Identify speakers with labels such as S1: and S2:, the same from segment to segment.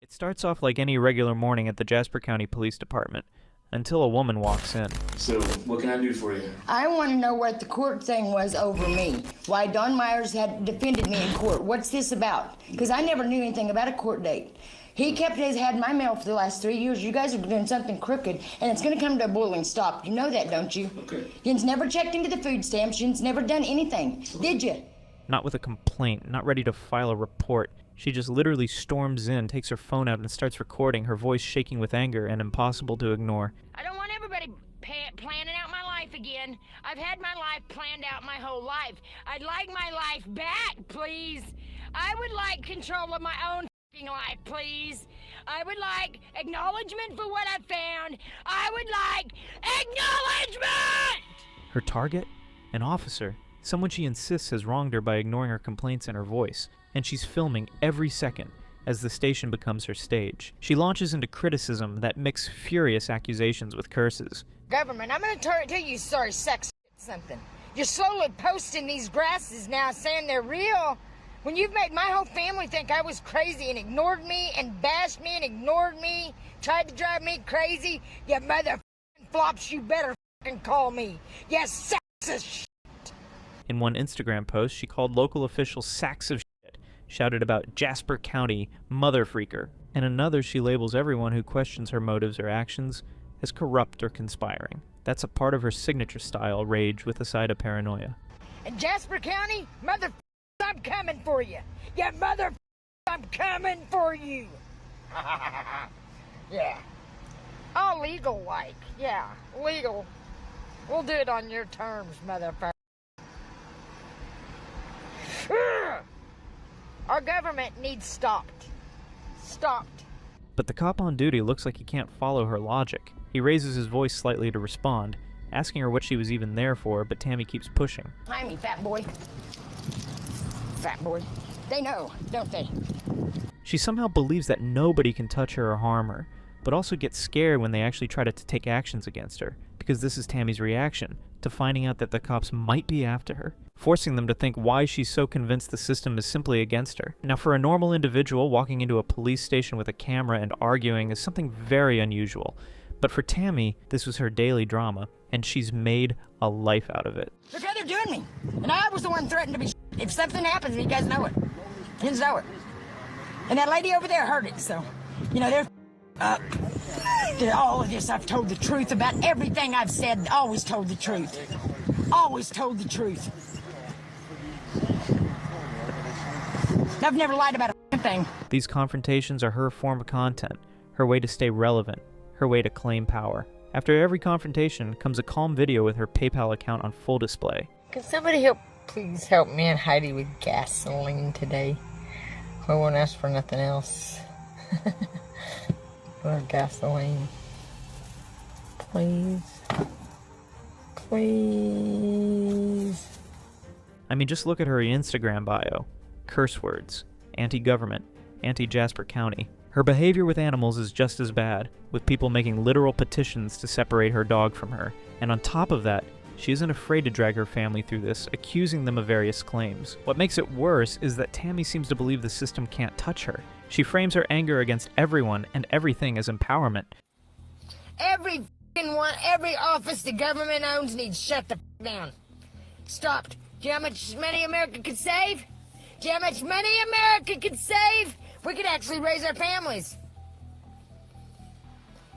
S1: It starts off like any regular morning at the Jasper County Police Department, until a woman walks in.
S2: So, what can I do for you?
S3: I want to know what the court thing was over me. Why Don Myers had defended me in court. What's this about? Because I never knew anything about a court date. He had my mail for the last 3 years. You guys are doing something crooked, and it's going to come to a boiling stop. You know that, don't you?
S2: Okay.
S3: Yin's never checked into the food stamps. Yin's never done anything. Did you?
S1: Not with a complaint, not ready to file a report. She just literally storms in, takes her phone out, and starts recording, her voice shaking with anger and impossible to ignore.
S4: I don't want everybody planning out my life again. I've had my life planned out my whole life. I'd like my life back, please. I would like control of my own life, please. I would like acknowledgement for what I found. I would like acknowledgement!
S1: Her target? An officer. Someone she insists has wronged her by ignoring her complaints and her voice. And she's filming every second as the station becomes her stage. She launches into criticism that mix furious accusations with curses.
S4: Government, I'm gonna tell you sorry sex something. You're slowly posting these grasses now saying they're real when you've made my whole family think I was crazy and ignored me and bashed me and ignored me, tried to drive me crazy. You mother flops, you better call me. You sexist shit.
S1: In one Instagram post, she called local officials sacks of shit, shouted about Jasper County mother freaker. In another, she labels everyone who questions her motives or actions as corrupt or conspiring. That's a part of her signature style rage with a side of paranoia.
S4: In Jasper County, mother, I'm coming for you. You mother, I'm coming for you. Yeah. All legal like. Yeah, legal. We'll do it on your terms, motherfucker. Our government needs stopped. Stopped.
S1: But the cop on duty looks like he can't follow her logic. He raises his voice slightly to respond, asking her what she was even there for, but Tammy keeps pushing.
S3: Hi, me, fat boy. Fat boy. They know, don't they?
S1: She somehow believes that nobody can touch her or harm her, but also gets scared when they actually try to take actions against her, because this is Tammy's reaction to finding out that the cops might be after her, forcing them to think why she's so convinced the system is simply against her. Now, for a normal individual, walking into a police station with a camera and arguing is something very unusual. But for Tammy, this was her daily drama, and she's made a life out of it.
S3: Look how they're doing me. And I was the one threatened to be if something happens, you guys know it. You know it. And that lady over there heard it, so, you know, they're up. All of this, I've told the truth about everything I've said. Always told the truth. Always told the truth. I've never lied about a thing.
S1: These confrontations are her form of content, her way to stay relevant, her way to claim power. After every confrontation comes a calm video with her PayPal account on full display.
S4: Can somebody please help me and Heidi with gasoline today? I won't ask for nothing else. Or gasoline. Please. Please.
S1: I mean, just look at her Instagram bio. Curse words. Anti-government. Anti-Jasper County. Her behavior with animals is just as bad, with people making literal petitions to separate her dog from her. And on top of that, she isn't afraid to drag her family through this, accusing them of various claims. What makes it worse is that Tammy seems to believe the system can't touch her. She frames her anger against everyone and everything as empowerment.
S4: Every office the government owns needs shut the down. Stopped. Do you know how much money America could save? Do you know how much money America could save? We could actually raise our families.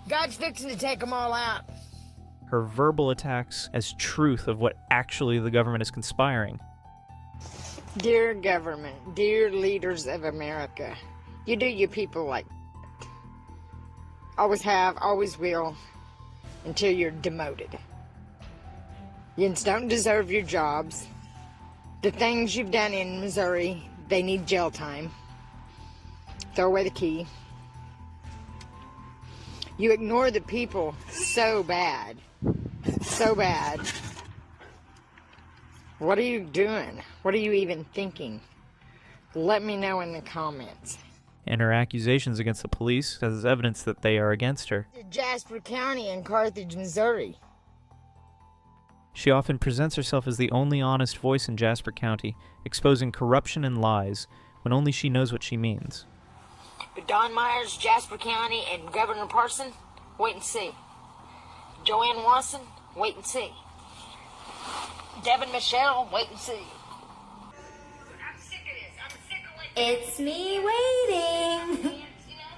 S4: God's fixing to take them all out.
S1: Her verbal attacks as truth of what actually the government is conspiring.
S4: Dear government, dear leaders of America, you do your people like always have, always will, until you're demoted. You don't deserve your jobs. The things you've done in Missouri, they need jail time. Throw away the key. You ignore the people so bad. So bad. What are you doing? What are you even thinking? Let me know in the comments.
S1: And her accusations against the police as evidence that they are against her.
S4: Jasper County in Carthage, Missouri.
S1: She often presents herself as the only honest voice in Jasper County, exposing corruption and lies when only she knows what she means.
S4: But Don Myers, Jasper County, and Governor Parson, wait and see. Joanne Wasson, wait and see. Devin Michelle, wait and see. I'm sick of this. I'm sick of waiting.
S5: It's me waiting.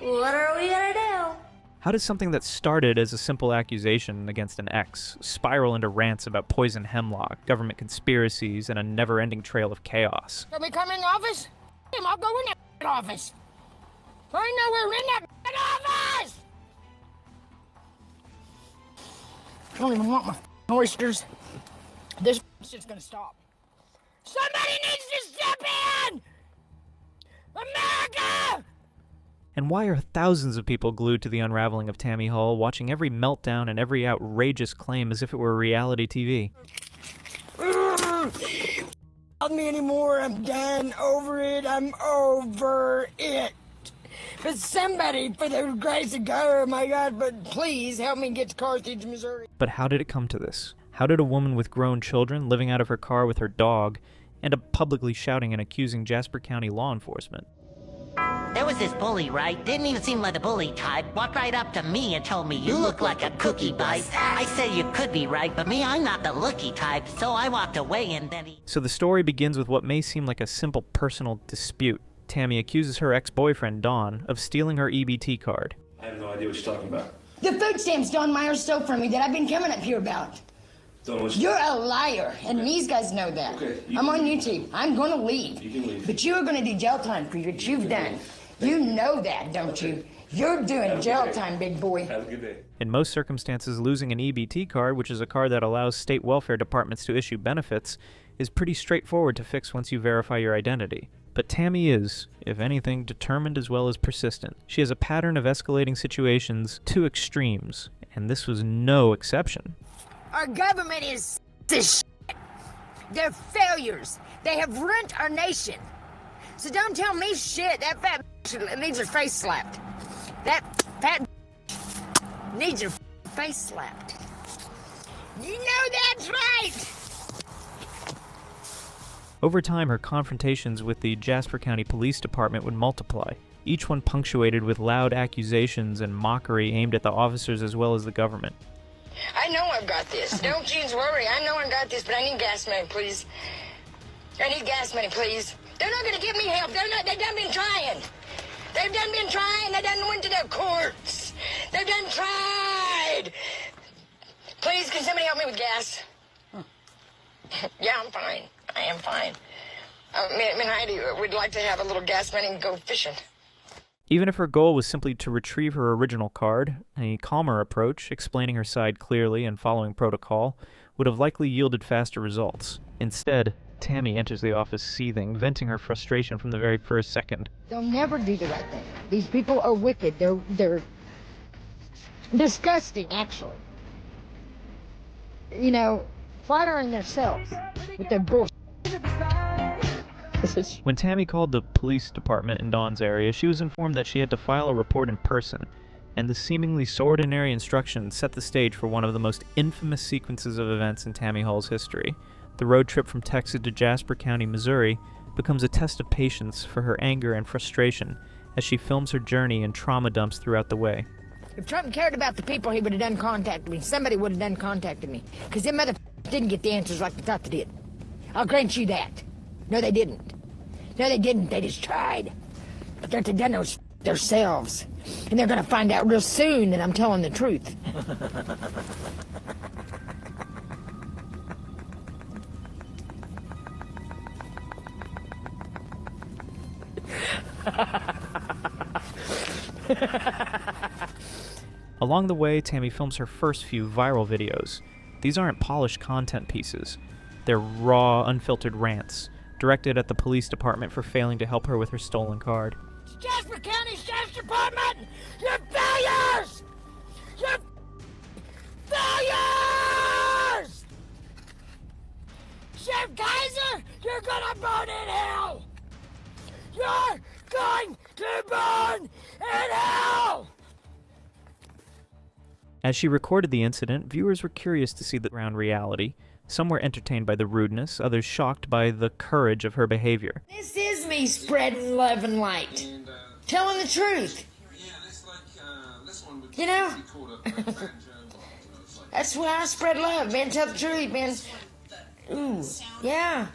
S5: What are we gonna do?
S1: How does something that started as a simple accusation against an ex spiral into rants about poison hemlock, government conspiracies, and a never-ending trail of chaos?
S4: Can we come in the office? I'll go in that office. I know we're in that office! I don't even want my oysters. This shit's gonna stop. Somebody needs to step in! America!
S1: And why are thousands of people glued to the unraveling of Tammy Hall, watching every meltdown and every outrageous claim as if it were reality TV?
S3: Not me anymore. I'm done. Over it. I'm over it. But somebody, for the grace of God, oh my God, but please help me get to Carthage, Missouri.
S1: But how did it come to this? How did a woman with grown children living out of her car with her dog end up publicly shouting and accusing Jasper County law enforcement?
S6: There was this bully, right? Didn't even seem like the bully type. Walked right up to me and told me, "You look like a cookie bite." I said you could be right, but me, I'm not the looky type. So I walked away and then he...
S1: So the story begins with what may seem like a simple personal dispute. Tammy accuses her ex-boyfriend, Don, of stealing her EBT card.
S2: I have no idea what you're talking about.
S3: The food stamps Don Myers stole from me that I've been coming up here about.
S2: Don't know what
S3: You're a liar, and these guys know that.
S2: Okay,
S3: I'm on YouTube. I'm going to leave.
S2: You can leave.
S3: But you are going to do jail time for what you've done. You know that, don't you? You're doing jail time, big boy.
S2: Have a good day.
S1: In most circumstances, losing an EBT card, which is a card that allows state welfare departments to issue benefits, is pretty straightforward to fix once you verify your identity. But Tammy is, if anything, determined as well as persistent. She has a pattern of escalating situations to extremes, and this was no exception.
S4: Our government is this shit. They're failures. They have ruined our nation. So don't tell me shit. That fat needs her face slapped. That fat needs her face slapped. You know that's right.
S1: Over time, her confrontations with the Jasper County Police Department would multiply, each one punctuated with loud accusations and mockery aimed at the officers as well as the government.
S3: I know I've got this. Don't you worry. I know I got this, but I need gas money, please. I need gas money, please. They're not going to give me help. They've done been trying. They've done been trying. They done went to the courts. They've done tried. Please, can somebody help me with gas? Yeah, I'm fine. I am fine. Me and Heidi would like to have a little gas money and go fishing.
S1: Even if her goal was simply to retrieve her original card, a calmer approach, explaining her side clearly and following protocol, would have likely yielded faster results. Instead, Tammy enters the office seething, venting her frustration from the very first second.
S4: They'll never do the right thing. These people are wicked. They're disgusting, actually. You know, flattering themselves with their bullshit.
S1: When Tammy called the police department in Dawn's area, she was informed that she had to file a report in person, and the seemingly so ordinary instructions set the stage for one of the most infamous sequences of events in Tammy Hall's history. The road trip from Texas to Jasper County, Missouri, becomes a test of patience for her anger and frustration as she films her journey and trauma dumps throughout the way.
S4: If Trump cared about the people, he would have done contacted me. Somebody would have done contacted me. Because them motherfuckers didn't get the answers like they thought they did. I'll grant you that. No, they didn't. No, they didn't. They just tried. But they're done those themselves. And they're going to find out real soon that I'm telling the truth.
S1: Along the way, Tammy films her first few viral videos. These aren't polished content pieces. They're raw, unfiltered rants, directed at the police department for failing to help her with her stolen card.
S4: Jasper County Sheriff's Department! You're failures! You're failures! Sheriff Kaiser, you're gonna burn in hell! You're going to burn in hell!
S1: As she recorded the incident, viewers were curious to see the ground reality. Some were entertained by the rudeness, others shocked by the courage of her behavior.
S4: This is me spreading love and light. telling the truth. You know? That's why I spread love, man. Tell the truth, man. Ooh, yeah.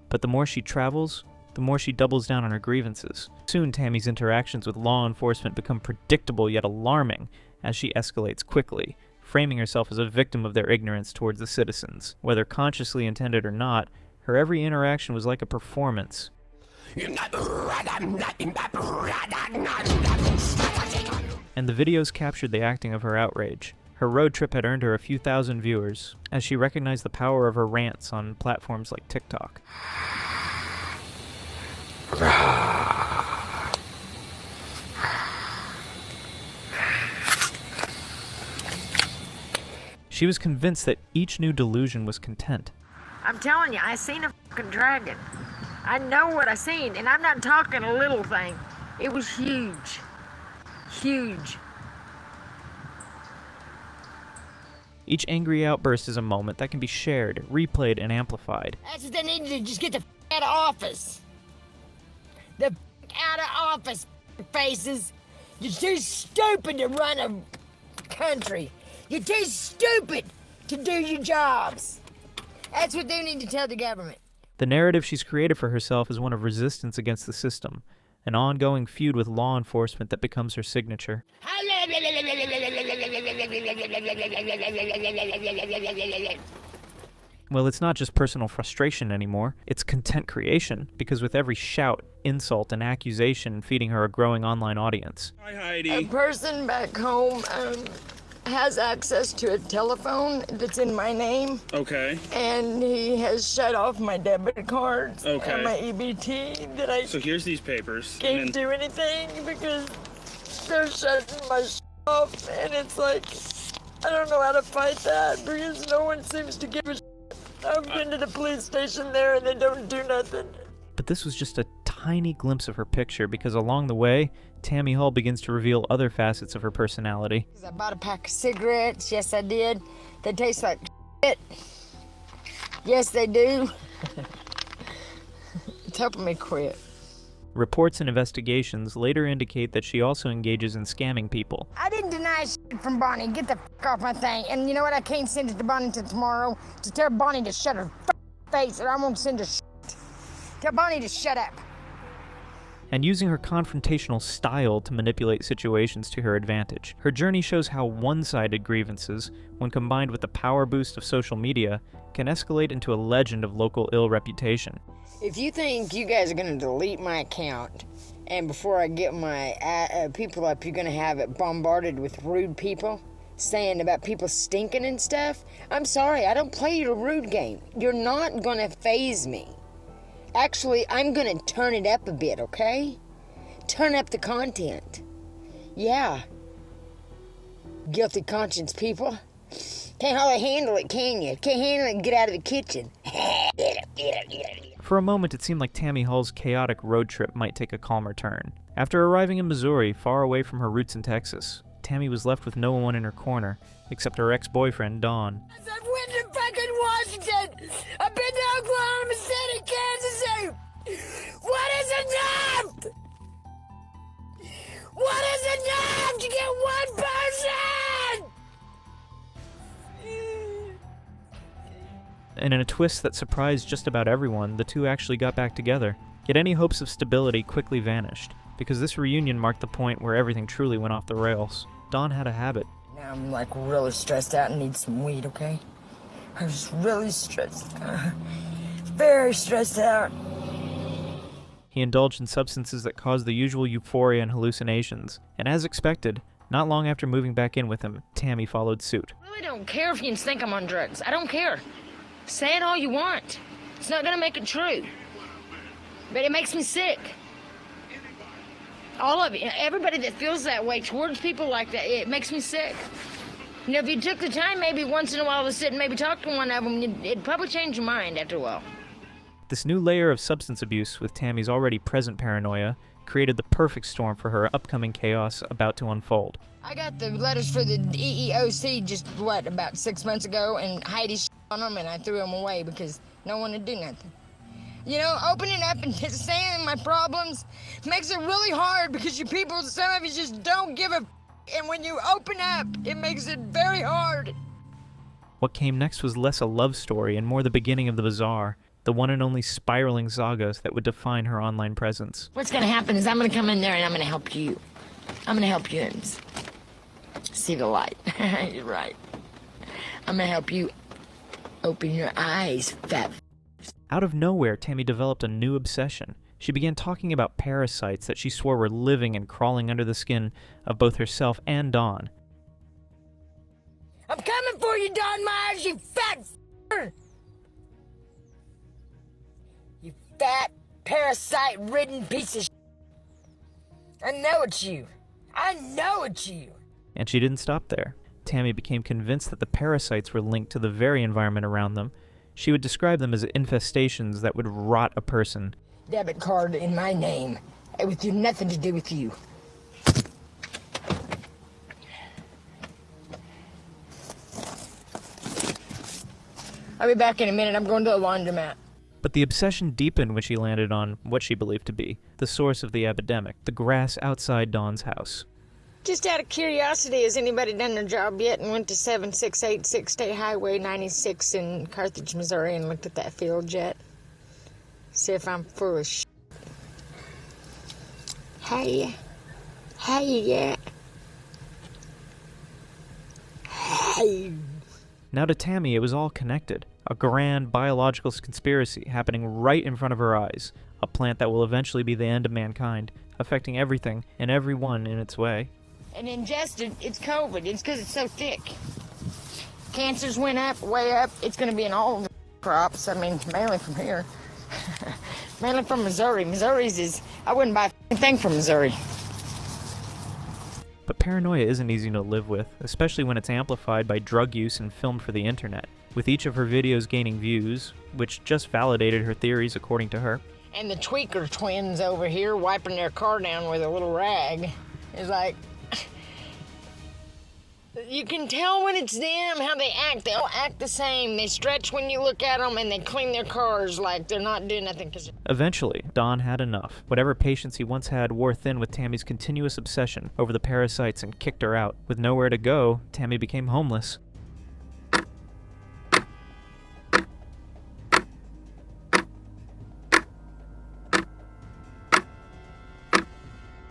S1: But the more she travels, the more she doubles down on her grievances. Soon, Tammy's interactions with law enforcement become predictable yet alarming as she escalates quickly, framing herself as a victim of their ignorance towards the citizens. Whether consciously intended or not, her every interaction was like a performance. And the videos captured the acting of her outrage. Her road trip had earned her a few thousand viewers, as she recognized the power of her rants on platforms like TikTok. She was convinced that each new delusion was content.
S4: I'm telling you, I seen a fucking dragon. I know what I seen, and I'm not talking a little thing. It was huge. Huge.
S1: Each angry outburst is a moment that can be shared, replayed, and amplified.
S4: That's what they need to do, just get the out of office. The out of office, faces. You're too stupid to run a country. You're too stupid to do your jobs. That's what they need to tell the government.
S1: The narrative she's created for herself is one of resistance against the system, an ongoing feud with law enforcement that becomes her signature. Well, it's not just personal frustration anymore, it's content creation, because with every shout, insult, and accusation feeding her a growing online audience.
S2: Hi, Heidi.
S4: A person back home has access to a telephone that's in my name.
S2: Okay.
S4: And he has shut off my debit cards
S2: Okay.
S4: and my EBT that I
S2: So here's these papers.
S4: can't
S2: and
S4: do anything because they're shutting my off, and it's like, I don't know how to fight that because no one seems to give a shit. I've been to the police station there and they don't do nothing.
S1: But this was just a tiny glimpse of her picture, because along the way, Tammy Hall begins to reveal other facets of her personality.
S4: I bought a pack of cigarettes, yes I did. They taste like shit. Yes they do. It's helping me quit.
S1: Reports and investigations later indicate that she also engages in scamming people.
S4: I didn't deny shit from Bonnie. Get the fuck off my thing. And you know what? I can't send it to Bonnie until tomorrow. To tell Bonnie to shut her face, or I won't send her shit. Tell Bonnie to shut up.
S1: And using her confrontational style to manipulate situations to her advantage. Her journey shows how one-sided grievances, when combined with the power boost of social media, can escalate into a legend of local ill reputation.
S4: If you think you guys are going to delete my account, and before I get my people up, you're going to have it bombarded with rude people saying about people stinking and stuff, I'm sorry, I don't play your rude game. You're not going to faze me. Actually, I'm going to turn it up a bit, okay? Turn up the content. Yeah. Guilty conscience people. Can't hardly handle it, can you? Can't handle it, get out of the kitchen.
S1: For a moment, it seemed like Tammy Hall's chaotic road trip might take a calmer turn. After arriving in Missouri, far away from her roots in Texas, Tammy was left with no one in her corner, except her ex-boyfriend, Don.
S4: I've went to fucking Washington. I've been to Oklahoma City, Kansas City. What is enough? What is enough to get one person?
S1: And in a twist that surprised just about everyone, the two actually got back together. Yet any hopes of stability quickly vanished, because this reunion marked the point where everything truly went off the rails. Don had a habit.
S3: Now I'm like really stressed out and need some weed, okay? I'm just really stressed. Very stressed out.
S1: He indulged in substances that caused the usual euphoria and hallucinations, and as expected, not long after moving back in with him, Tammy followed suit.
S4: I really don't care if you think I'm on drugs. I don't care. Say it all you want. It's not gonna make it true. But it makes me sick. All of it. Everybody that feels that way towards people like that, it makes me sick. You know, if you took the time maybe once in a while to sit and maybe talk to one of them, it'd probably change your mind after a while.
S1: This new layer of substance abuse with Tammy's already present paranoia created the perfect storm for her upcoming chaos about to unfold.
S4: I got the letters for the EEOC just, about 6 months ago, and Heidi on them, and I threw them away because no one would do nothing. You know, opening up and just saying my problems makes it really hard because you people, some of you just don't give a f. And when you open up, it makes it very hard.
S1: What came next was less a love story and more the beginning of the bizarre, the one and only spiraling sagas that would define her online presence.
S3: What's gonna happen is I'm gonna come in there and I'm gonna help you. I'm gonna help you and see the light. You're right. I'm gonna help you open your eyes, fat.
S1: Out of nowhere, Tammy developed a new obsession. She began talking about parasites that she swore were living and crawling under the skin of both herself and Dawn.
S4: I'm coming for you, Don Myers, you fat f***er. You fat, parasite-ridden piece of shit. I know it's you. I know it's you.
S1: And she didn't stop there. Tammy became convinced that the parasites were linked to the very environment around them. She would describe them as infestations that would rot a person.
S3: Debit card in my name. It would do nothing to do with you. I'll be back in a minute. I'm going to a laundromat.
S1: But the obsession deepened when she landed on what she believed to be the source of the epidemic, the grass outside Dawn's house.
S4: Just out of curiosity, has anybody done their job yet and went to 7686 State Highway 96 in Carthage, Missouri and looked at that field yet? See if I'm full of shit. Hey. Hey, yeah. Hey.
S1: Now to Tammy, it was all connected. A grand biological conspiracy happening right in front of her eyes. A plant that will eventually be the end of mankind, affecting everything and everyone in its way.
S3: And ingested, it's COVID. It's because it's so thick. Cancers went up, way up. It's going to be in all the crops. I mean, mainly from here. Mainly from Missouri. Missouri's is... I wouldn't buy a thing from Missouri.
S1: But paranoia isn't easy to live with, especially when it's amplified by drug use and filmed for the internet. With each of her videos gaining views, which just validated her theories according to her.
S3: And the tweaker twins over here wiping their car down with a little rag is like... You can tell when it's them, how they act. They all act the same. They stretch when you look at them, and they clean their cars like they're not doing nothing.
S1: Eventually, Don had enough. Whatever patience he once had wore thin with Tammy's continuous obsession over the parasites and kicked her out. With nowhere to go, Tammy became homeless.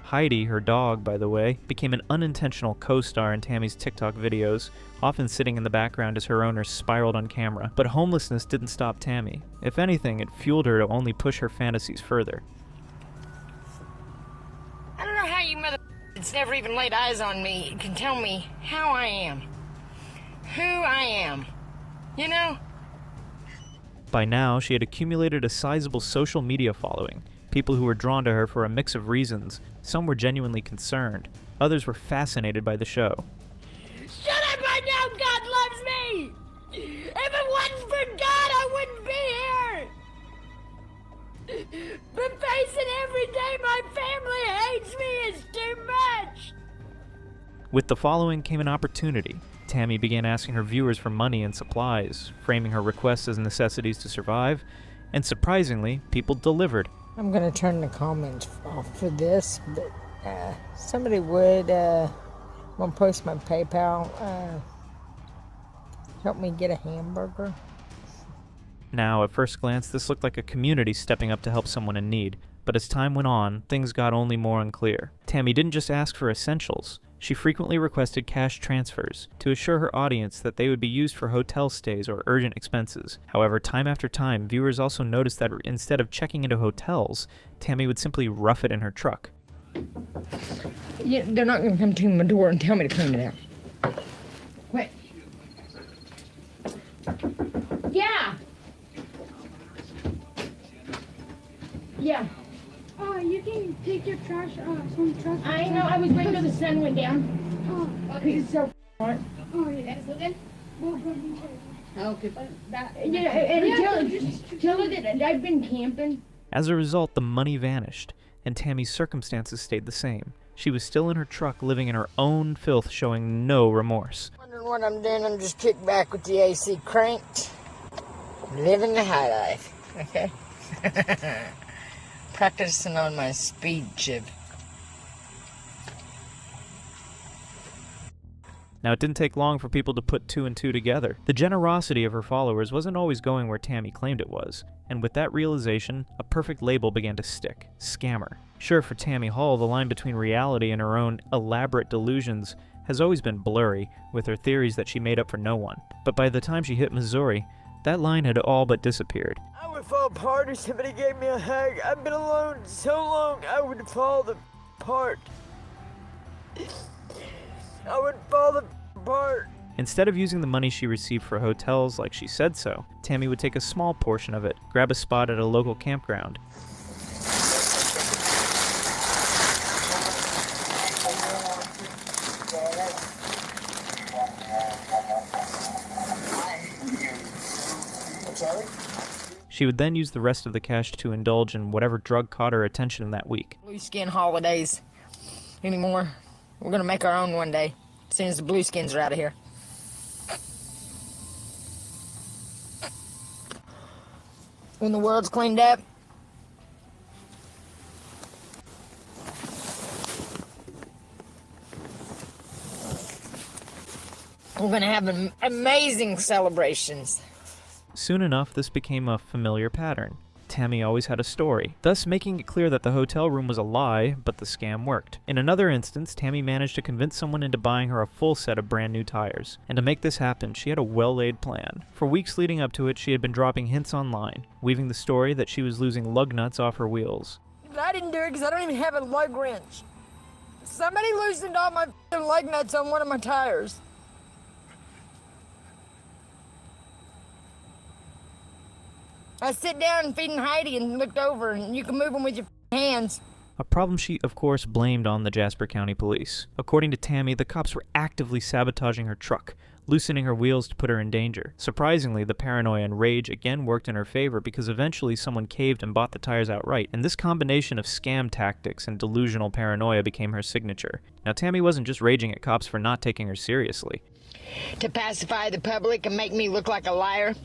S1: Heidi, her dog, by the way, became an unintentional co-star in Tammy's TikTok videos, often sitting in the background as her owner spiraled on camera. But homelessness didn't stop Tammy. If anything, it fueled her to only push her fantasies further.
S3: I don't know how you mother****s never even laid eyes on me can tell me how I am. Who I am. You know?
S1: By now, she had accumulated a sizable social media following. People who were drawn to her for a mix of reasons. Some were genuinely concerned. Others were fascinated by the show.
S3: Shut up! I know God loves me! If it wasn't for God, I wouldn't be here! But facing every day my family hates me is too much!
S1: With the following came an opportunity. Tammy began asking her viewers for money and supplies, framing her requests as necessities to survive, and surprisingly, people delivered.
S4: I'm going to turn the comments off for this, but somebody would want to post my PayPal, help me get a hamburger.
S1: Now, at first glance, this looked like a community stepping up to help someone in need. But as time went on, things got only more unclear. Tammy didn't just ask for essentials. She frequently requested cash transfers to assure her audience that they would be used for hotel stays or urgent expenses. However, time after time, viewers also noticed that instead of checking into hotels, Tammy would simply rough it in her truck.
S3: Yeah, they're not going to come to my door and tell me to clean it out. Wait. Yeah. Yeah.
S7: Oh, you can take your trash from the trash.
S3: I know. I was waiting till the sun went down.
S7: Oh,
S3: Because it's so hot.
S7: oh yeah. So then we'll go and
S3: Okay. Yeah, and tell her that I've been camping.
S1: As a result, the money vanished, and Tammy's circumstances stayed the same. She was still in her truck, living in her own filth, showing no remorse.
S3: Wondering what I'm doing. I'm just kicked back with the AC cranked. Living the high life. Okay.
S4: Practicing on my speed chip.
S1: Now, it didn't take long for people to put two and two together. The generosity of her followers wasn't always going where Tammy claimed it was, and with that realization, a perfect label began to stick: scammer. Sure, for Tammy Hall, the line between reality and her own elaborate delusions has always been blurry, with her theories that she made up for no one. But by the time she hit Missouri, that line had all but disappeared.
S8: I would fall apart if somebody gave me a hug. I've been alone so long, I would fall apart. I would fall apart.
S1: Instead of using the money she received for hotels like she said so, Tammy would take a small portion of it, grab a spot at a local campground. She would then use the rest of the cash to indulge in whatever drug caught her attention that week.
S4: Blue skin holidays anymore. We're gonna make our own one day, as soon as the blue skins are out of here. When the world's cleaned up, we're gonna have amazing celebrations.
S1: Soon enough, this became a familiar pattern. Tammy always had a story, thus making it clear that the hotel room was a lie, but the scam worked. In another instance, Tammy managed to convince someone into buying her a full set of brand new tires. And to make this happen, she had a well-laid plan. For weeks leading up to it, she had been dropping hints online, weaving the story that she was losing lug nuts off her wheels.
S4: I didn't do it because I don't even have a lug wrench. Somebody loosened all my lug nuts on one of my tires. I sit down feeding Heidi and looked over, and you can move them with your hands.
S1: A problem she, of course, blamed on the Jasper County Police. According to Tammy, the cops were actively sabotaging her truck, loosening her wheels to put her in danger. Surprisingly, the paranoia and rage again worked in her favor because eventually someone caved and bought the tires outright, and this combination of scam tactics and delusional paranoia became her signature. Now, Tammy wasn't just raging at cops for not taking her seriously.
S4: To pacify the public and make me look like a liar.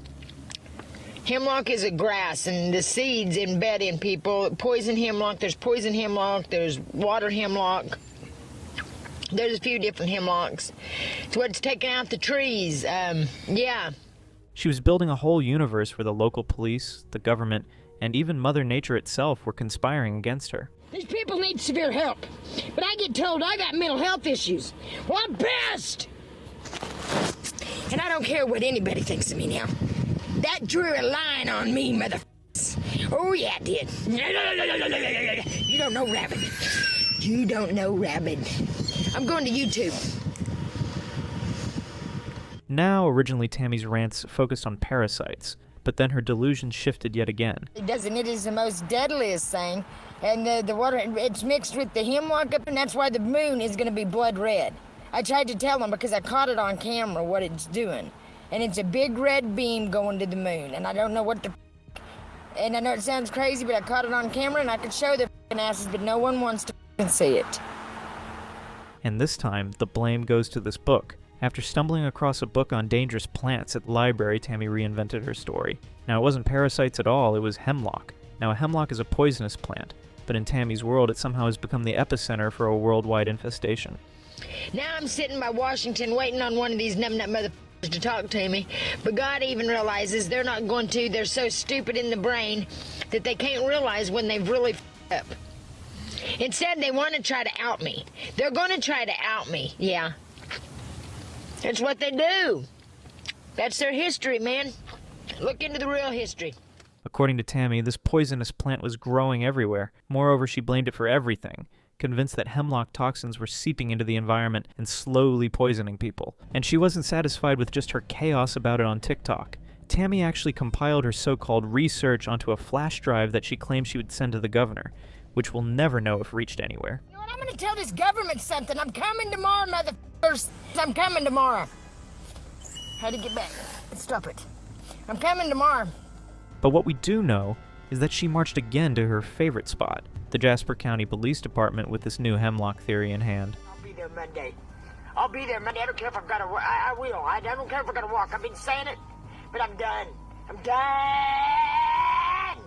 S4: Hemlock is a grass, and the seeds embed in people. Poison hemlock, there's water hemlock. There's a few different hemlocks. It's what's taking out the trees, yeah.
S1: She was building a whole universe where the local police, the government, and even Mother Nature itself were conspiring against her.
S4: These people need severe help, but I get told I got mental health issues. Well, I'm pissed! And I don't care what anybody thinks of me now. That drew a line on me, motherfuckers. Oh, yeah, it did. You don't know Rabbit. You don't know Rabbit. I'm going to YouTube.
S1: Now, originally Tammy's rants focused on parasites, but then her delusions shifted yet again.
S4: It is the most deadliest thing, and the water, it's mixed with the hemlock up, and that's why the moon is going to be blood red. I tried to tell them because I caught it on camera what it's doing. And it's a big red beam going to the moon, and I don't know what the and I know it sounds crazy, but I caught it on camera, and I could show their asses, but no one wants to see it.
S1: And this time, the blame goes to this book. After stumbling across a book on dangerous plants at the library, Tammy reinvented her story. Now, it wasn't parasites at all, it was hemlock. Now, a hemlock is a poisonous plant, but in Tammy's world, it somehow has become the epicenter for a worldwide infestation.
S4: Now I'm sitting by Washington waiting on one of these numbnut motherfuckers to talk to me, but God even realizes they're not going to. They're so stupid in the brain that they can't realize when they've really f***ed up. Instead, they want to try to out me. They're going to try to out me, yeah. That's what they do. That's their history, man. Look into the real history.
S1: According to Tammy, this poisonous plant was growing everywhere. Moreover, she blamed it for everything, convinced that hemlock toxins were seeping into the environment and slowly poisoning people. And she wasn't satisfied with just her chaos about it on TikTok. Tammy actually compiled her so-called research onto a flash drive that she claimed she would send to the governor, which we'll never know if reached anywhere.
S4: You know what, I'm gonna tell this government something. I'm coming tomorrow, motherfuckers. I'm coming tomorrow. How to get back? Stop it. I'm coming tomorrow.
S1: But what we do know is that she marched again to her favorite spot, the Jasper County Police Department, with this new hemlock theory in hand.
S4: I'll be there Monday. I'll be there Monday. I don't care if I've got to walk. I will. I don't care if I've got to walk. I've been saying it, but I'm done. I'm done.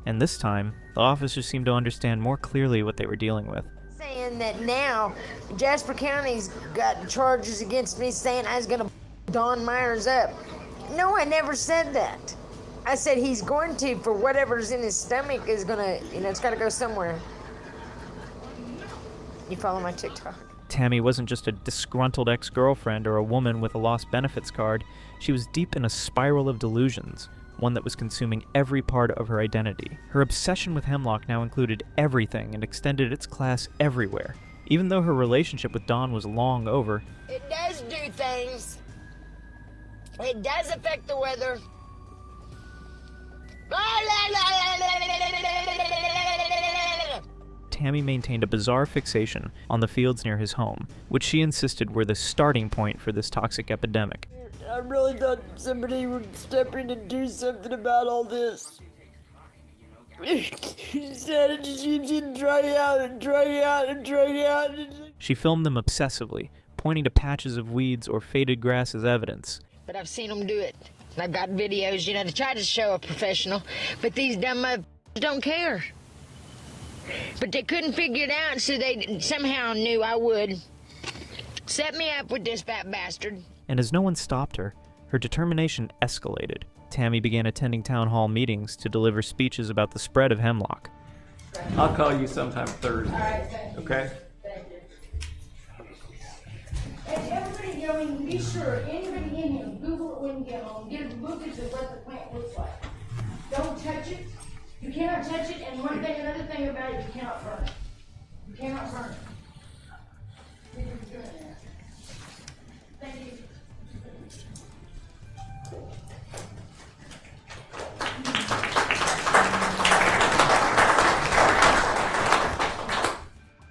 S1: And this time, the officers seemed to understand more clearly what they were dealing with.
S4: Saying that now Jasper County's got charges against me saying I was gonna Don Myers up. No, I never said that. I said he's going to, for whatever's in his stomach is gonna, it's gotta go somewhere. You follow my TikTok?
S1: Tammy wasn't just a disgruntled ex-girlfriend or a woman with a lost benefits card. She was deep in a spiral of delusions, one that was consuming every part of her identity. Her obsession with hemlock now included everything and extended its class everywhere. Even though her relationship with Don was long over,
S4: It does do things. It does affect the weather.
S1: Tammy maintained a bizarre fixation on the fields near his home, which she insisted were the starting point for this toxic epidemic.
S8: I really thought somebody would step in and do something about all this. Instead, it just keeps getting drag out and drag out and drag out.
S1: She filmed them obsessively, pointing to patches of weeds or faded grass as evidence.
S4: But I've seen them do it. And I've got videos, to try to show a professional. But these dumb motherfuckers don't care. But they couldn't figure it out, so they somehow knew I would. Set me up with this fat bastard.
S1: And as no one stopped her, her determination escalated. Tammy began attending town hall meetings to deliver speeches about the spread of hemlock.
S9: I'll call you sometime Thursday, okay?
S7: And everybody, be sure, anybody in here, Google it when you get home, get a book of what the plant looks like. Don't touch it. You cannot touch it, and another thing about it, you cannot burn it. You cannot burn it. Thank you for doing that. Thank you.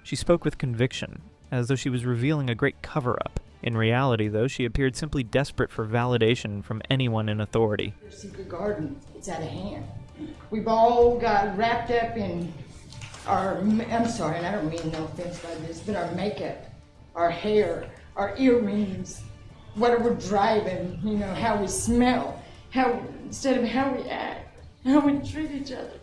S1: She spoke with conviction, as though she was revealing a great cover-up. In reality, though, she appeared simply desperate for validation from anyone in authority.
S3: Your secret garden, it's out of hand. We've all got wrapped up in our, I'm sorry, and I don't mean no offense by this, but our makeup, our hair, our earrings, what we're driving, how we smell, instead of how we act, how we treat each other.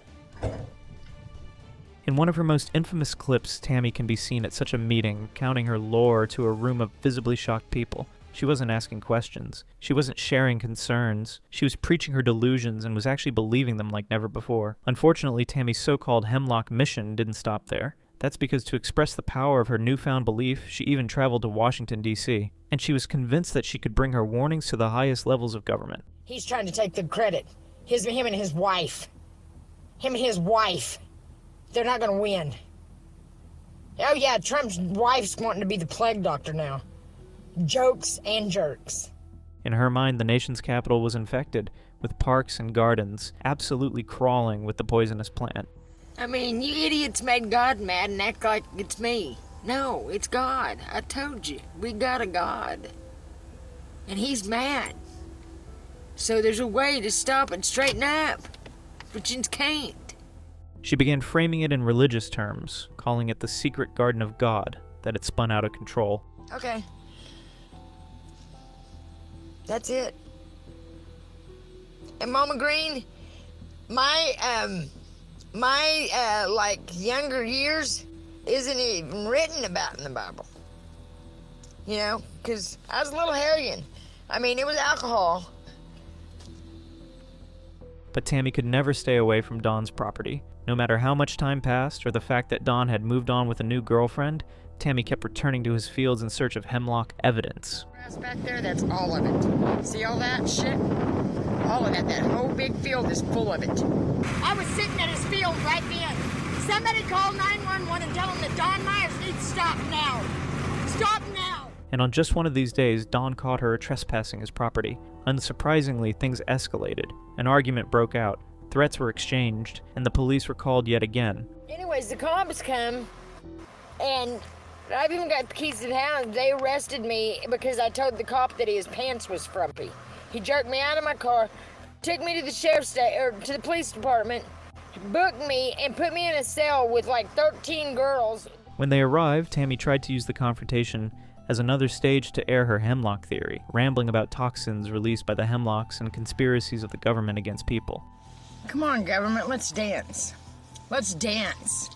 S1: In one of her most infamous clips, Tammy can be seen at such a meeting, counting her lore to a room of visibly shocked people. She wasn't asking questions. She wasn't sharing concerns. She was preaching her delusions and was actually believing them like never before. Unfortunately, Tammy's so-called hemlock mission didn't stop there. That's because to express the power of her newfound belief, she even traveled to Washington, D.C., and she was convinced that she could bring her warnings to the highest levels of government.
S4: He's trying to take the credit. Him and his wife. Him and his wife. They're not gonna win. Oh yeah, Trump's wife's wanting to be the plague doctor now. Jokes and jerks.
S1: In her mind, the nation's capital was infected, with parks and gardens absolutely crawling with the poisonous plant.
S4: I mean, you idiots made God mad and act like it's me. No, it's God. I told you. We got a God. And he's mad. So there's a way to stop and straighten up. But you can't.
S1: She began framing it in religious terms, calling it the secret garden of God that had spun out of control.
S4: Okay. That's it. And Mama Green, my younger years isn't even written about in the Bible. Because I was a little hellion. I mean, it was alcohol.
S1: But Tammy could never stay away from Don's property. No matter how much time passed, or the fact that Don had moved on with a new girlfriend, Tammy kept returning to his fields in search of hemlock evidence.
S4: Grass back there, that's all of it. See all that shit? All of that whole big field is full of it. I was sitting at his field right then. Somebody call 911 and tell him that Don Myers needs to stop now. Stop now!
S1: And on just one of these days, Don caught her trespassing his property. Unsurprisingly, things escalated. An argument broke out. Threats were exchanged, and the police were called yet again.
S4: Anyways, the cops come, and I've even got the keys to the house. They arrested me because I told the cop that his pants was frumpy. He jerked me out of my car, took me to the to the police department, booked me, and put me in a cell with like 13 girls.
S1: When they arrived, Tammy tried to use the confrontation as another stage to air her hemlock theory, rambling about toxins released by the hemlocks and conspiracies of the government against people.
S3: Come on, government, let's dance. Let's dance.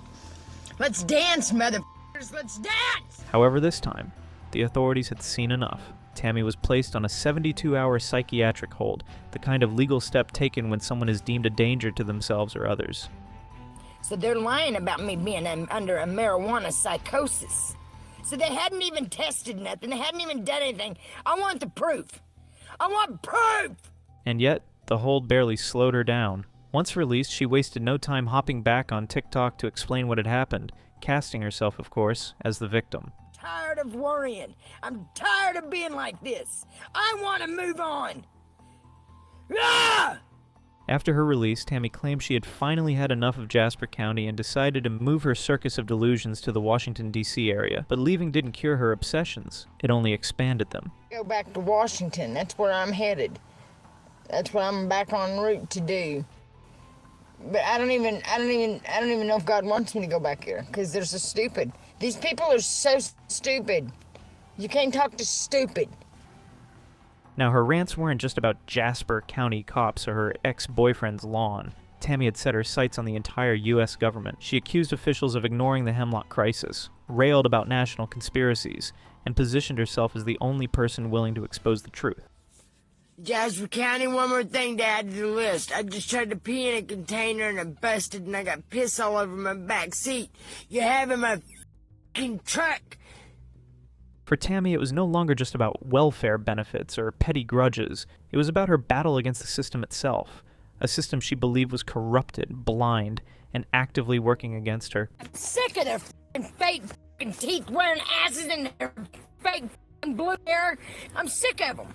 S3: Let's dance, motherfuckers, let's dance!
S1: However, this time, the authorities had seen enough. Tammy was placed on a 72-hour psychiatric hold, the kind of legal step taken when someone is deemed a danger to themselves or others.
S3: So they're lying about me being under a marijuana psychosis. So they hadn't even tested nothing, they hadn't even done anything. I want the proof. I want proof!
S1: And yet, the hold barely slowed her down. Once released, she wasted no time hopping back on TikTok to explain what had happened, casting herself, of course, as the victim.
S3: Tired of worrying. I'm tired of being like this. I want to move on. Ah!
S1: After her release, Tammy claimed she had finally had enough of Jasper County and decided to move her circus of delusions to the Washington, D.C. area. But leaving didn't cure her obsessions. It only expanded them.
S3: Go back to Washington. That's where I'm headed. That's what I'm back en route to do. But I don't even know if God wants me to go back here, because they're so stupid. These people are so stupid. You can't talk to stupid.
S1: Now, her rants weren't just about Jasper County cops or her ex-boyfriend's lawn. Tammy had set her sights on the entire U.S. government. She accused officials of ignoring the hemlock crisis, railed about national conspiracies, and positioned herself as the only person willing to expose the truth.
S3: Jasper County, one more thing to add to the list. I just tried to pee in a container and I busted and I got piss all over my back seat. You have in my f***ing truck.
S1: For Tammy, it was no longer just about welfare benefits or petty grudges. It was about her battle against the system itself, a system she believed was corrupted, blind, and actively working against her.
S3: I'm sick of their f***ing fake f***ing teeth wearing asses and their fake f***ing blue hair. I'm sick of them.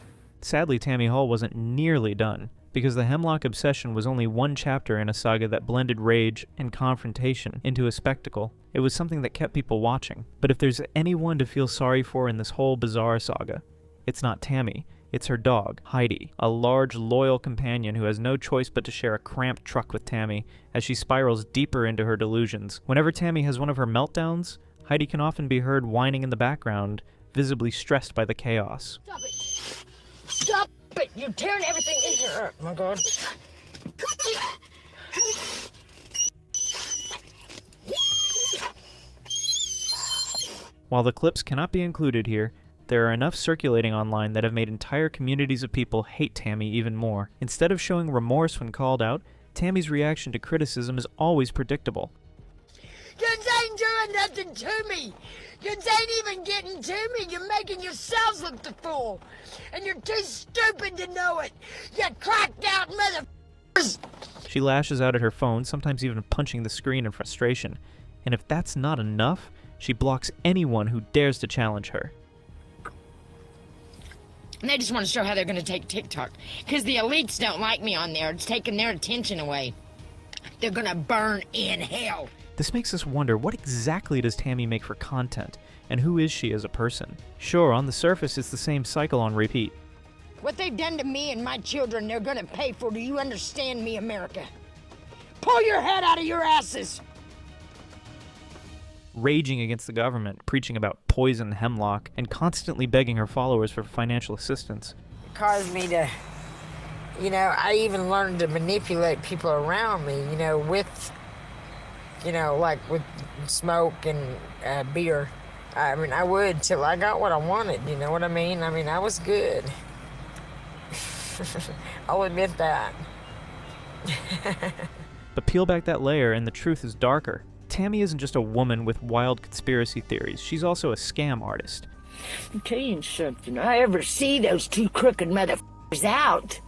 S1: Sadly, Tammy Hall wasn't nearly done, because the hemlock obsession was only one chapter in a saga that blended rage and confrontation into a spectacle. It was something that kept people watching. But if there's anyone to feel sorry for in this whole bizarre saga, it's not Tammy. It's her dog, Heidi, a large, loyal companion who has no choice but to share a cramped truck with Tammy as she spirals deeper into her delusions. Whenever Tammy has one of her meltdowns, Heidi can often be heard whining in the background, visibly stressed by the chaos.
S3: Stop it. Stop it! You're tearing everything in here. Oh my God.
S1: While the clips cannot be included here, there are enough circulating online that have made entire communities of people hate Tammy even more. Instead of showing remorse when called out, Tammy's reaction to criticism is always predictable.
S3: You ain't doing nothing to me. You ain't even getting to me. You're making yourselves look the fool. And you're too stupid to know it. You cracked out motherfuckers.
S1: She lashes out at her phone, sometimes even punching the screen in frustration. And if that's not enough, she blocks anyone who dares to challenge her.
S3: And they just want to show how they're going to take TikTok. Because the elites don't like me on there. It's taking their attention away. They're going to burn in hell.
S1: This makes us wonder, what exactly does Tammy make for content, and who is she as a person? Sure, on the surface it's the same cycle on repeat.
S3: What they've done to me and my children, they're gonna pay for. Do you understand me, America? Pull your head out of your asses!
S1: Raging against the government, preaching about poison hemlock, and constantly begging her followers for financial assistance.
S3: It caused me to, I even learned to manipulate people around me, with like with smoke and beer. I mean, I would till I got what I wanted, you know what I mean? I mean, I was good. I'll admit that.
S1: But peel back that layer and the truth is darker. Tammy isn't just a woman with wild conspiracy theories. She's also a scam artist.
S3: I'll tell you something. If I ever see those two crooked motherfuckers out,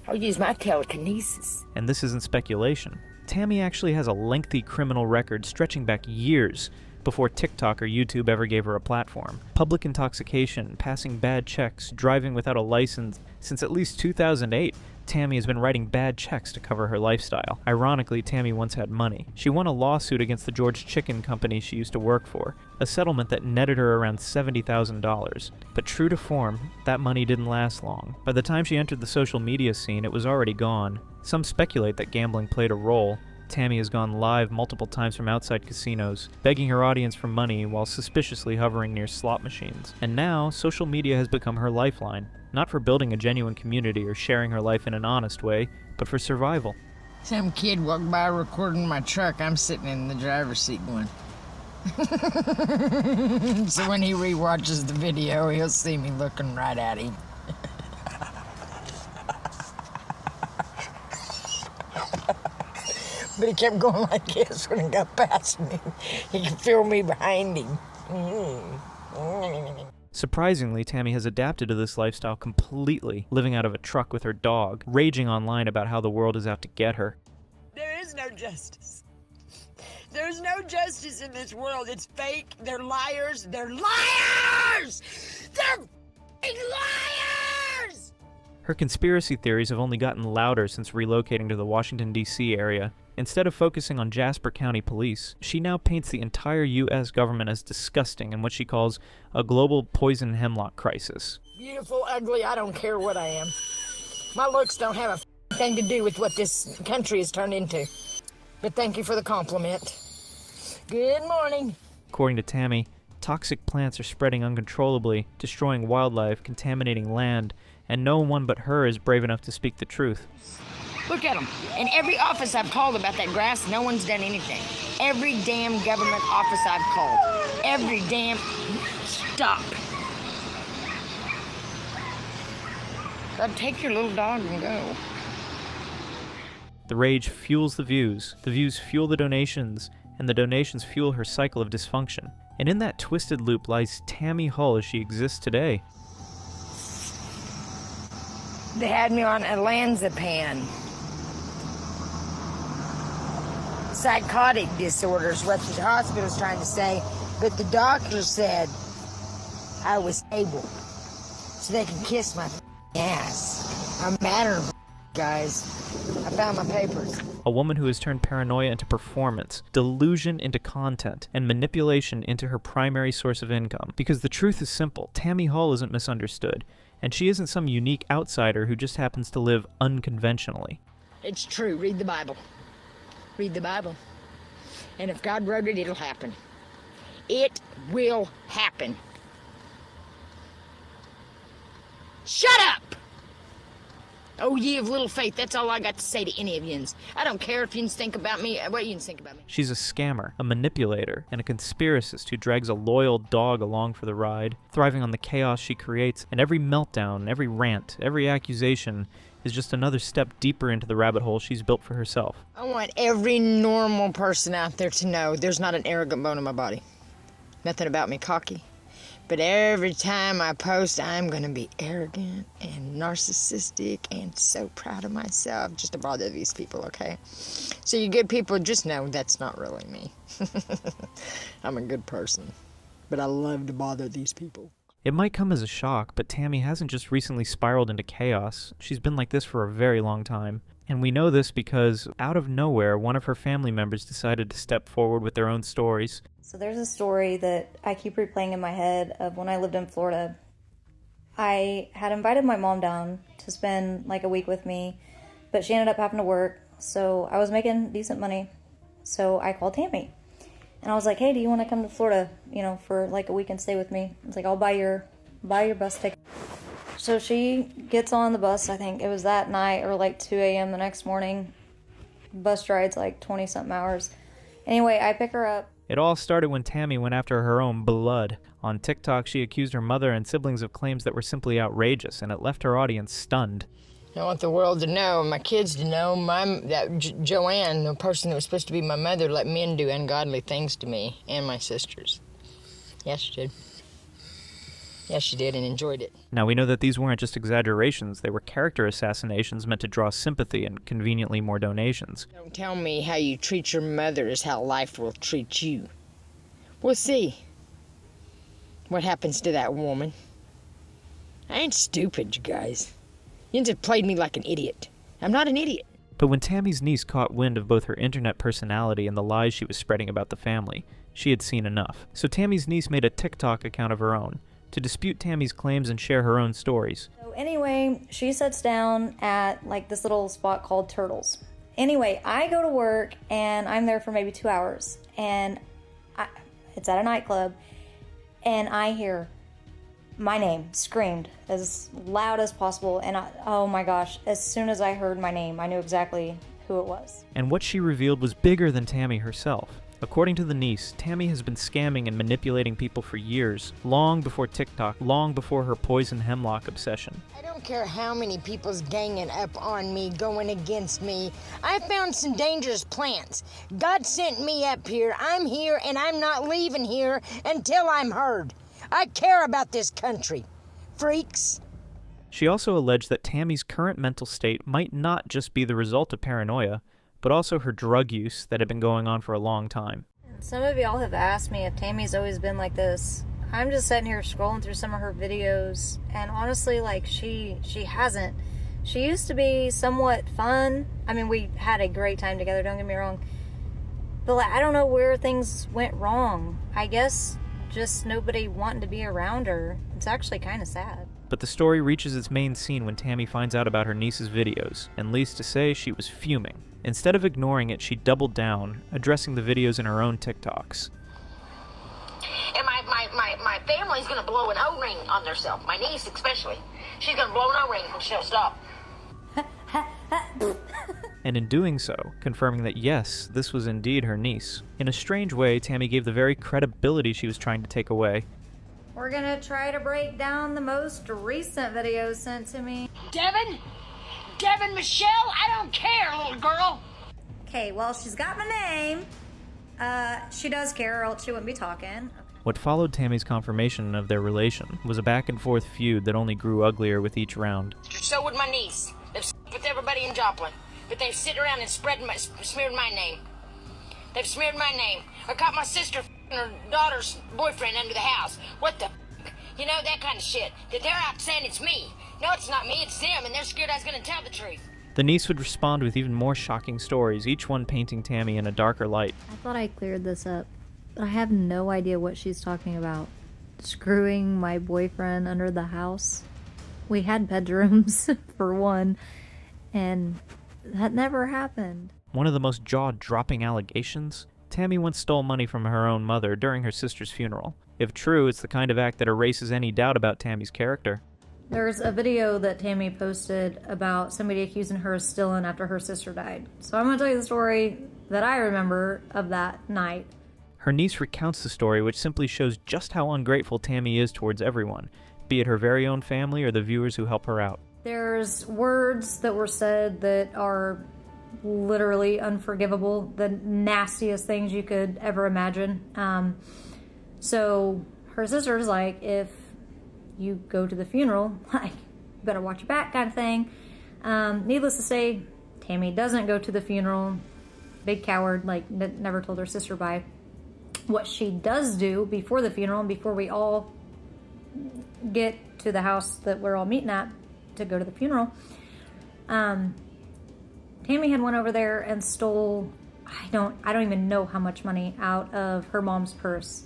S3: I'll use my telekinesis.
S1: And this isn't speculation. Tammy actually has a lengthy criminal record stretching back years before TikTok or YouTube ever gave her a platform. Public intoxication, passing bad checks, driving without a license. Since at least 2008, Tammy has been writing bad checks to cover her lifestyle. Ironically, Tammy once had money. She won a lawsuit against the George Chicken company she used to work for, a settlement that netted her around $70,000. But true to form, that money didn't last long. By the time she entered the social media scene, it was already gone. Some speculate that gambling played a role. Tammy has gone live multiple times from outside casinos, begging her audience for money while suspiciously hovering near slot machines. And now, social media has become her lifeline. Not for building a genuine community or sharing her life in an honest way, but for survival.
S4: Some kid walked by recording my truck. I'm sitting in the driver's seat going. So when he rewatches the video, he'll see me looking right at him. But he kept going like this when he got past me. He could feel me behind him.
S1: Surprisingly, Tammy has adapted to this lifestyle completely, living out of a truck with her dog, raging online about how the world is out to get her.
S3: There is no justice. There's no justice in this world. It's fake. They're liars. They're liars! They're f***ing liars!
S1: Her conspiracy theories have only gotten louder since relocating to the Washington D.C. area. Instead of focusing on Jasper County police, she now paints the entire U.S. government as disgusting in what she calls a global poison hemlock crisis.
S3: Beautiful, ugly, I don't care what I am. My looks don't have a thing to do with what this country has turned into. But thank you for the compliment. Good morning.
S1: According to Tammy, toxic plants are spreading uncontrollably, destroying wildlife, contaminating land, and no one but her is brave enough to speak the truth.
S4: Look at them. In every office I've called about that grass, no one's done anything. Every damn government office I've called. Every damn... Stop. God, take your little dog and go.
S1: The rage fuels the views fuel the donations, and the donations fuel her cycle of dysfunction. And in that twisted loop lies Tammy Hull as she exists today.
S4: They had me on olanzapine. Psychotic disorders, what the hospital's trying to say, but the doctor said I was able, so they can kiss my ass. I'm madder, guys. I found my papers.
S1: A woman who has turned paranoia into performance, delusion into content, and manipulation into her primary source of income. Because the truth is simple, Tammy Hull isn't misunderstood, and she isn't some unique outsider who just happens to live unconventionally.
S4: It's true. Read the Bible. Read the Bible. And if God wrote it, it'll happen. It will happen. Shut up! Oh, ye of little faith. That's all I got to say to any of yins. I don't care if yins think about me, what yins think about me.
S1: She's a scammer, a manipulator, and a conspiracist who drags a loyal dog along for the ride, thriving on the chaos she creates, and every meltdown, every rant, every accusation is just another step deeper into the rabbit hole she's built for herself.
S4: I want every normal person out there to know there's not an arrogant bone in my body. Nothing about me cocky. But every time I post, I'm going to be arrogant and narcissistic and so proud of myself just to bother these people, okay? So you good people, just know that's not really me. I'm a good person, but I love to bother these people.
S1: It might come as a shock, but Tammy hasn't just recently spiraled into chaos. She's been like this for a very long time. And we know this because, out of nowhere, one of her family members decided to step forward with their own stories.
S10: So there's a story that I keep replaying in my head of when I lived in Florida. I had invited my mom down to spend like a week with me, but she ended up having to work, so I was making decent money. So I called Tammy. And I was like, hey, do you want to come to Florida, for like a week and stay with me? I was like, I'll buy your bus ticket. So she gets on the bus, I think it was that night or like 2 a.m. the next morning. Bus ride's like 20-something hours. Anyway, I pick her up.
S1: It all started when Tammy went after her own blood. On TikTok, she accused her mother and siblings of claims that were simply outrageous, and it left her audience stunned.
S4: I want the world to know, my kids to know, Joanne, the person that was supposed to be my mother, let men do ungodly things to me and my sisters. Yes, she did. Yes, she did, and enjoyed it.
S1: Now, we know that these weren't just exaggerations. They were character assassinations meant to draw sympathy and conveniently more donations.
S4: Don't tell me how you treat your mother is how life will treat you. We'll see what happens to that woman. I ain't stupid, you guys. You just played me like an idiot. I'm not an idiot.
S1: But when Tammy's niece caught wind of both her internet personality and the lies she was spreading about the family, she had seen enough. So Tammy's niece made a TikTok account of her own to dispute Tammy's claims and share her own stories.
S10: So anyway, she sits down at like this little spot called Turtles. Anyway, I go to work and I'm there for maybe 2 hours, and it's at a nightclub, and I hear my name, screamed as loud as possible, and oh my gosh, as soon as I heard my name, I knew exactly who it was.
S1: And what she revealed was bigger than Tammy herself. According to the niece, Tammy has been scamming and manipulating people for years, long before TikTok, long before her poison hemlock obsession.
S4: I don't care how many people's ganging up on me, going against me. I found some dangerous plants. God sent me up here. I'm here, and I'm not leaving here until I'm heard. I care about this country. Freaks.
S1: She also alleged that Tammy's current mental state might not just be the result of paranoia, but also her drug use that had been going on for a long time.
S10: Some of y'all have asked me if Tammy's always been like this. I'm just sitting here scrolling through some of her videos, and honestly, like, she hasn't. She used to be somewhat fun. I mean, we had a great time together, don't get me wrong. But like, I don't know where things went wrong. I guess just nobody wanting to be around her. It's actually kind of sad.
S1: But the story reaches its main scene when Tammy finds out about her niece's videos, and needless to say, she was fuming. Instead of ignoring it, she doubled down, addressing the videos in her own TikToks.
S3: And my family's gonna blow an O-ring on themselves. My niece especially. She's gonna blow an O-ring when she'll stop.
S1: And in doing so, confirming that yes, this was indeed her niece. In a strange way, Tammy gave the very credibility she was trying to take away.
S10: We're gonna try to break down the most recent videos sent to me.
S3: Devin Michelle, I don't care, little girl.
S10: Okay, well, she's got my name. She does care, or else she wouldn't be talking.
S1: What followed Tammy's confirmation of their relation was a back-and-forth feud that only grew uglier with each round.
S3: So would my niece. They've with everybody in Joplin, but they've sit around and smeared my name. They've smeared my name. I caught my sister and her daughter's boyfriend under the house. What the you know, that kind of shit. That they're out saying it's me. No, it's not me, it's them, and they're scared I was gonna tell the truth.
S1: The niece would respond with even more shocking stories, each one painting Tammy in a darker light.
S10: I thought I cleared this up, but I have no idea what she's talking about. Screwing my boyfriend under the house? We had bedrooms, for one, and that never happened.
S1: One of the most jaw-dropping allegations? Tammy once stole money from her own mother during her sister's funeral. If true, it's the kind of act that erases any doubt about Tammy's character.
S10: There's a video that Tammy posted about somebody accusing her of stealing after her sister died. So I'm going to tell you the story that I remember of that night.
S1: Her niece recounts the story, which simply shows just how ungrateful Tammy is towards everyone, be it her very own family or the viewers who help her out.
S10: There's words that were said that are literally unforgivable, the nastiest things you could ever imagine. So her sister's like, if you go to the funeral, like, you better watch your back kind of thing. Needless to say, Tammy doesn't go to the funeral. Big coward, like, never told her sister bye. What she does do before the funeral, and before we all get to the house that we're all meeting at to go to the funeral, Tammy had went over there and stole, I don't even know how much money out of her mom's purse.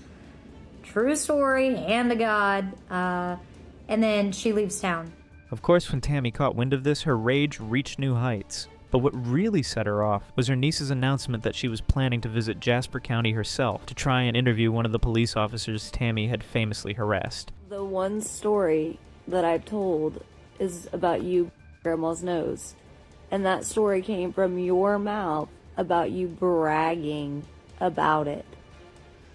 S10: True story, hand to God, and then she leaves town.
S1: Of course, when Tammy caught wind of this, her rage reached new heights. But what really set her off was her niece's announcement that she was planning to visit Jasper County herself to try and interview one of the police officers Tammy had famously harassed.
S11: The one story that I've told is about you, Grandma's nose. And that story came from your mouth about you bragging about it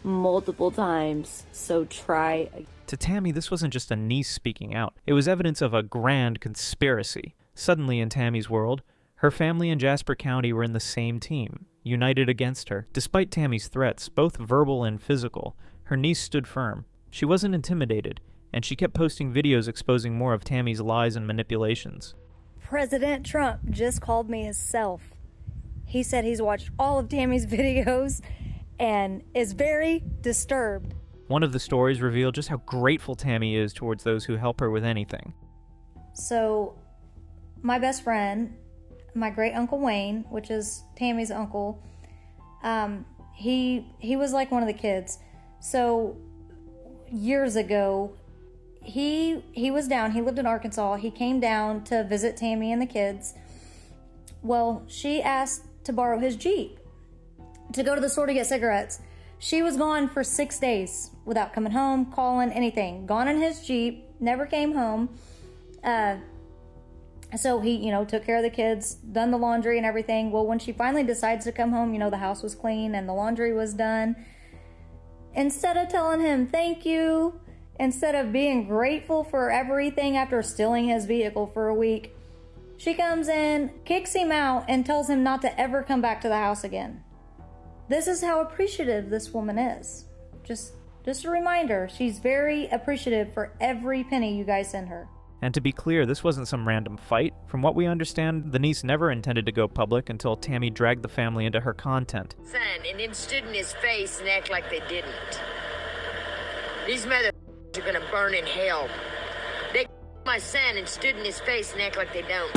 S11: multiple times, so try again.
S1: To Tammy, this wasn't just a niece speaking out. It was evidence of a grand conspiracy. Suddenly, in Tammy's world, her family and Jasper County were in the same team, united against her. Despite Tammy's threats, both verbal and physical, her niece stood firm. She wasn't intimidated, and she kept posting videos exposing more of Tammy's lies and manipulations.
S10: President Trump just called me himself. He said he's watched all of Tammy's videos and is very disturbed.
S1: One of the stories revealed just how grateful Tammy is towards those who help her with anything.
S10: So, my best friend, my great uncle Wayne, which is Tammy's uncle, he was like one of the kids. So, years ago, he was down. He lived in Arkansas. He came down to visit Tammy and the kids. Well, she asked to borrow his Jeep to go to the store to get cigarettes. She was gone for 6 days without coming home, calling, anything. Gone in his Jeep, never came home. So he, took care of the kids, done the laundry and everything. Well, when she finally decides to come home, the house was clean and the laundry was done. Instead of telling him thank you, instead of being grateful for everything after stealing his vehicle for a week, she comes in, kicks him out, and tells him not to ever come back to the house again. This is how appreciative this woman is. Just a reminder, she's very appreciative for every penny you guys send her.
S1: And to be clear, this wasn't some random fight. From what we understand, the niece never intended to go public until Tammy dragged the family into her content.
S4: Son, and then stood in his face and act like they didn't. These mother are gonna burn in hell. They my son and stood in his face and act like they didn't.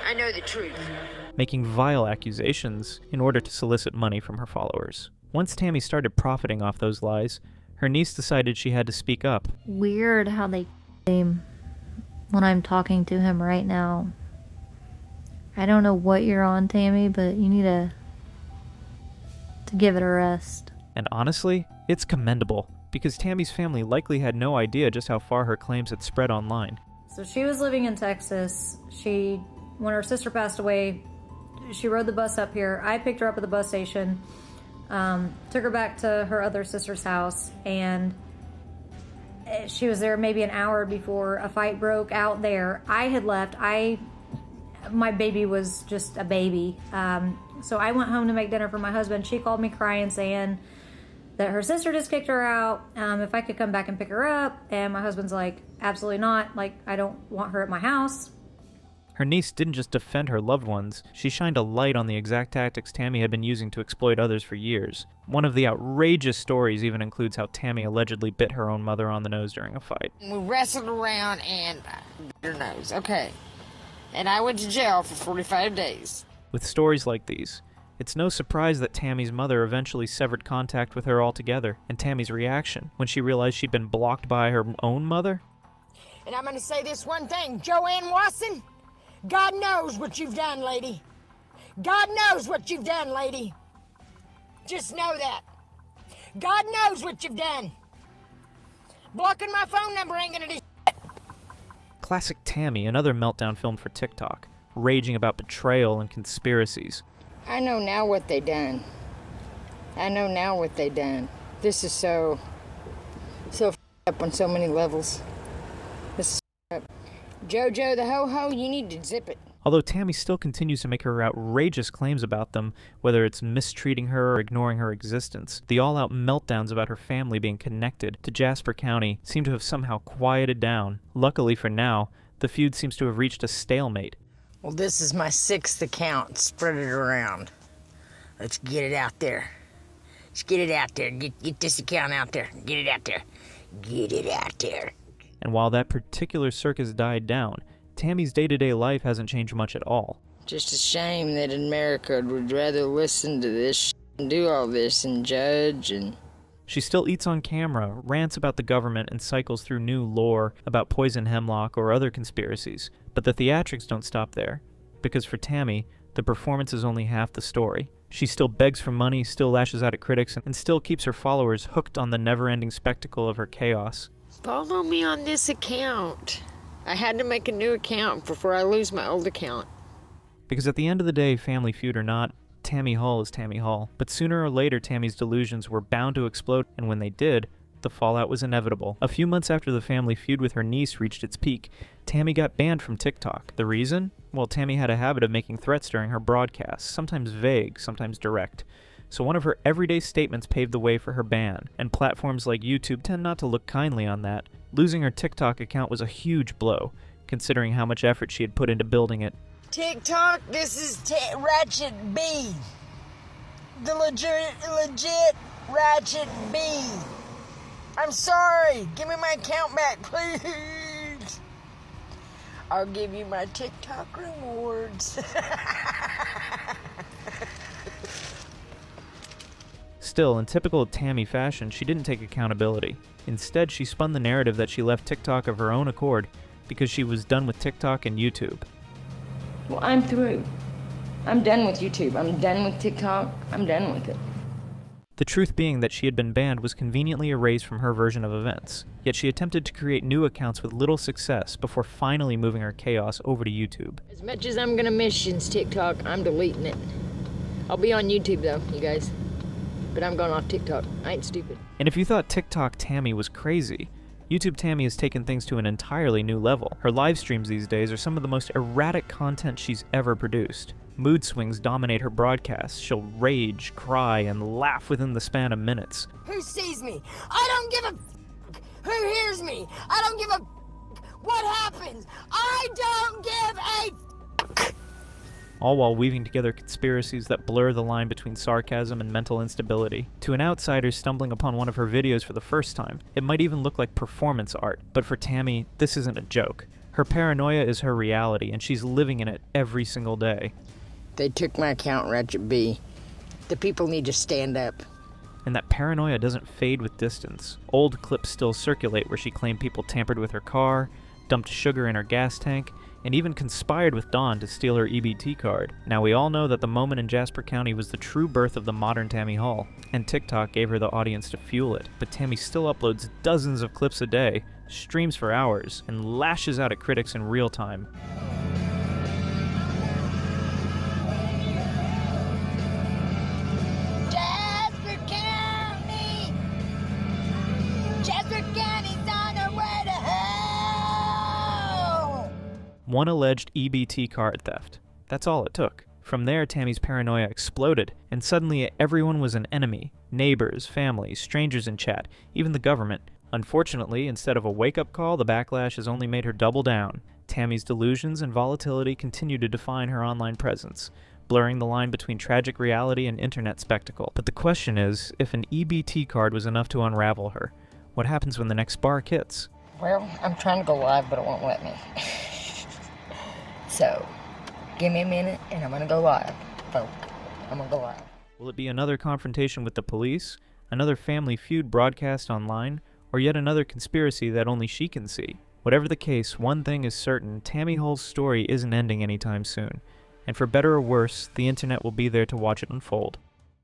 S4: I know the truth.
S1: Making vile accusations in order to solicit money from her followers. Once Tammy started profiting off those lies, her niece decided she had to speak up.
S10: Weird how they him when I'm talking to him right now. I don't know what you're on, Tammy, but you need to give it a rest.
S1: And honestly, it's commendable, because Tammy's family likely had no idea just how far her claims had spread online.
S10: So she was living in Texas. When her sister passed away, she rode the bus up here. I picked her up at the bus station, took her back to her other sister's house, and she was there maybe an hour before a fight broke out there. I had left. My baby was just a baby. So I went home to make dinner for my husband. She called me crying, saying that her sister just kicked her out, if I could come back and pick her up. And my husband's like, absolutely not. Like, I don't want her at my house.
S1: Her niece didn't just defend her loved ones, she shined a light on the exact tactics Tammy had been using to exploit others for years. One of the outrageous stories even includes how Tammy allegedly bit her own mother on the nose during a fight.
S4: We wrestled around and bit her nose. Okay. And I went to jail for 45 days.
S1: With stories like these, it's no surprise that Tammy's mother eventually severed contact with her altogether, and Tammy's reaction when she realized she'd been blocked by her own mother.
S4: And I'm going to say this one thing, Joanne Watson, God knows what you've done, lady. God knows what you've done, lady. Just know that. God knows what you've done. Blocking my phone number ain't gonna do shit.
S1: Classic Tammy, another meltdown filmed for TikTok, raging about betrayal and conspiracies.
S4: I know now what they done. I know now what they done. This is so up on so many levels. This is up. Jojo the ho-ho, you need to zip it.
S1: Although Tammy still continues to make her outrageous claims about them, whether it's mistreating her or ignoring her existence, the all-out meltdowns about her family being connected to Jasper County seem to have somehow quieted down. Luckily for now, the feud seems to have reached a stalemate.
S4: Well, this is my 6th account. Spread it around. Let's get it out there. Let's get it out there. Get this account out there. Get it out there. Get it out there.
S1: And while that particular circus died down, Tammy's day-to-day life hasn't changed much at all.
S4: Just a shame that America would rather listen to this and do all this and judge and...
S1: She still eats on camera, rants about the government, and cycles through new lore about poison hemlock or other conspiracies. But the theatrics don't stop there, because for Tammy, the performance is only half the story. She still begs for money, still lashes out at critics, and still keeps her followers hooked on the never-ending spectacle of her chaos.
S4: Follow me on this account. I had to make a new account before I lose my old account.
S1: Because at the end of the day, family feud or not, Tammy Hall is Tammy Hall. But sooner or later, Tammy's delusions were bound to explode, and when they did, the fallout was inevitable. A few months after the family feud with her niece reached its peak, Tammy got banned from TikTok. The reason? Well, Tammy had a habit of making threats during her broadcasts, sometimes vague, sometimes direct. So one of her everyday statements paved the way for her ban, and platforms like YouTube tend not to look kindly on that. Losing her TikTok account was a huge blow, considering how much effort she had put into building it.
S4: TikTok, this is Ratchet B. The legit Ratchet B. I'm sorry. Give me my account back, please. I'll give you my TikTok rewards.
S1: Still, in typical Tammy fashion, she didn't take accountability. Instead, she spun the narrative that she left TikTok of her own accord because she was done with TikTok and YouTube.
S3: Well, I'm through. I'm done with YouTube. I'm done with TikTok. I'm done with it.
S1: The truth being that she had been banned was conveniently erased from her version of events, yet she attempted to create new accounts with little success before finally moving her chaos over to YouTube.
S4: As much as I'm gonna miss TikTok, I'm deleting it. I'll be on YouTube though, you guys. But I'm going off TikTok. I ain't stupid.
S1: And if you thought TikTok Tammy was crazy, YouTube Tammy has taken things to an entirely new level. Her live streams these days are some of the most erratic content she's ever produced. Mood swings dominate her broadcasts. She'll rage, cry, and laugh within the span of minutes.
S3: Who sees me? I don't give a who hears me? I don't give a what happens? I don't give a
S1: all while weaving together conspiracies that blur the line between sarcasm and mental instability. To an outsider stumbling upon one of her videos for the first time, it might even look like performance art, but for Tammy, this isn't a joke. Her paranoia is her reality, and she's living in it every single day.
S4: They took my account, Ratchet B. The people need to stand up.
S1: And that paranoia doesn't fade with distance. Old clips still circulate where she claimed people tampered with her car, dumped sugar in her gas tank, and even conspired with Dawn to steal her EBT card. Now we all know that the moment in Jasper County was the true birth of the modern Tammy Hall, and TikTok gave her the audience to fuel it, but Tammy still uploads dozens of clips a day, streams for hours, and lashes out at critics in real time.
S3: Jasper County! Jasper County's on the way to hell!
S1: One alleged EBT card theft. That's all it took. From there, Tammy's paranoia exploded, and suddenly everyone was an enemy. Neighbors, families, strangers in chat, even the government. Unfortunately, instead of a wake-up call, the backlash has only made her double down. Tammy's delusions and volatility continue to define her online presence, blurring the line between tragic reality and internet spectacle. But the question is, if an EBT card was enough to unravel her, what happens when the next spark hits?
S4: Well, I'm trying to go live, but it won't let me. So, give me a minute, and I'm gonna go live, folks. I'm gonna go live.
S1: Will it be another confrontation with the police, another family feud broadcast online, or yet another conspiracy that only she can see? Whatever the case, one thing is certain, Tammy Hall's story isn't ending anytime soon. And for better or worse, the internet will be there to watch it unfold.